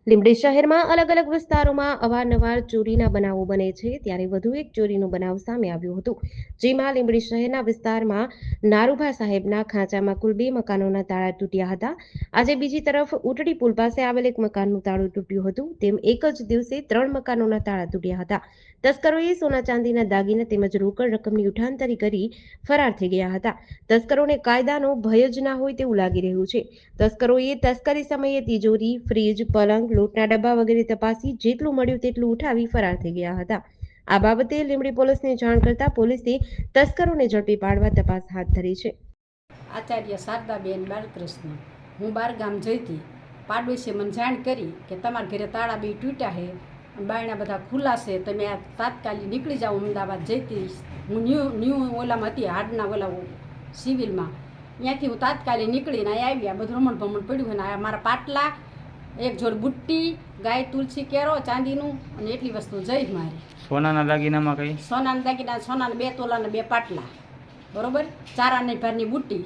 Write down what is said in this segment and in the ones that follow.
લીંબડી શહેરમાં અલગ અલગ વિસ્તારોમાં અવારનવાર ચોરીના બનાવો બને છે, ત્યારે વધુ એક ચોરીનો બનાવ સામે આવ્યો હતો, જેમાં લીંબડી શહેરના વિસ્તારમાં નારુભા સાહેબના ખાંચામાં કુલ 2 મકાનોના તાળા તૂટ્યા હતા. આજે બીજી તરફ ઉટડી પુલ પાસે આવેલ એક મકાનનું તાળું તૂટ્યું હતું. તેમ એક જ દિવસે 3 મકાનોના તાળા તૂટ્યા હતા. તસ્કરોએ સોના ચાંદીના દાગીના તેમજ રોકડ રકમની ઉઠાંતરી કરી ફરાર થઈ ગયા હતા. તસ્કરોને કાયદાનો ભય જ ના હોય તેવું લાગી રહ્યું છે. તસ્કરોએ તસ્કરી સમયે તિજોરી, ફ્રીજ, પલંગ, લોટના ડબ્બા વગેરે તપાસી જેટલું મળ્યું તેટલું ઉઠાવી ફરાર થઈ ગયા હતા. આ બાબતે લીંબડી પોલીસને જાણ કરતા પોલીસે તસ્કરોને ઝડપી પાડવા તપાસ હાથ ધરી છે. આચાર્ય શારદાબેન બાલકૃષ્ણ, હું બાર ગામ જઈ હતી. પાડોશીએ મને જાણ કરી કે તમારા ઘરે તાળા બે તૂટ્યા છે, બાયણા બધા ખુલ્લા છે, તમે આ તાત્કાલિક નીકળી જાઓ. અમદાવાદ જઈ હતી, હું ન્યૂ ઓલામાં હતી, હાડના ઓલા સિવિલમાં. ત્યાંથી હું તાત્કાલિક નીકળીને આવ્યા. બધું રમણ ભમણ પડ્યું છે ને મારા પાટલા, એક જોડ બુટ્ટી, ગાય તુલસી કેરો ચાંદીનું અને એટલી વસ્તુ જઈ મારી. સોનાના દાગીનામાં કઈ? સોનાના દાગીના, સોનાના 2 તોલાના 2 પાટલા, બરોબર, 4 આને ભારની બુટ્ટી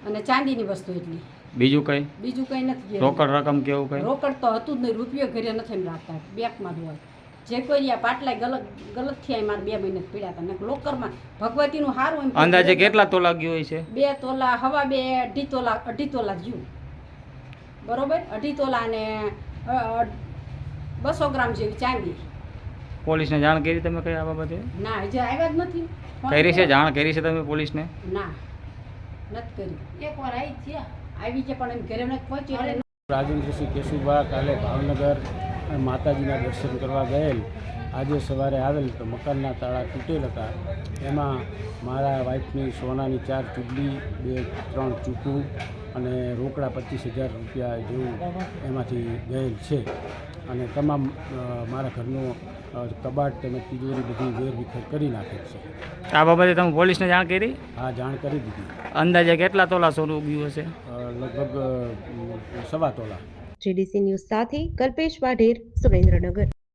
અને ચાંદીની વસ્તુ એટલી. બીજું કઈ? બીજું કઈ નથી. રોકડ રકમ કેવું કઈ? રોકડ તો હતું જ નહીં, રૂપિયો ઘરે નથી રાખતા, બેંકમાં જ હોય. જે કોઈ આ પાટલા ગલત થયા મારે 2 મહિને પીડ્યા હતા ને લોકરમાં. ભગવતીનું સારું. અંદાજે કેટલા તોલા ગયું હોય છે? 2 તોલા, હવા 2, 2.5 તોલા ગયું, બરોબર. 2.5 તોલા અને 200 ગ્રામ જેવી ચાંદી. પોલીસને જાણ કરી તમે કઈ આ બાબતે? ના, હજી આવ્યા જ નથી. કરી છે? જાણ કરી છે તમે પોલીસને? ના, નથી કરી. એકવાર આવી છે પણ એમ ઘરે નથી પહોંચી. રાજેન્દ્રસિંહ કેશુભા કાલે ભાવનગર માતાજીના દર્શન કરવા ગયેલ. આજે સવારે આવેલ તો મકાનના તાળા તૂટેલ હતા. એમાં મારા વાઈફની સોનાની 4 ચૂડલી, 2-3 ચૂકું અને રોકડા 25,000 રૂપિયા જેવું એમાંથી ગયેલ છે. અને તમામ મારા ઘરનો કબાટ તેમજ તિજોરી બધી વેરવિખેર કરી નાખેલ છે. આ બાબતે તમે પોલીસને જાણ કરી? હા, જાણ કરી દીધી. અંદાજે કેટલા તોલા સોનું ગયું હશે? લગભગ 1.25 તોલા. GDC ન્યૂઝ સાથે કલ્પેશ વાઢેર, સુરેન્દ્રનગર.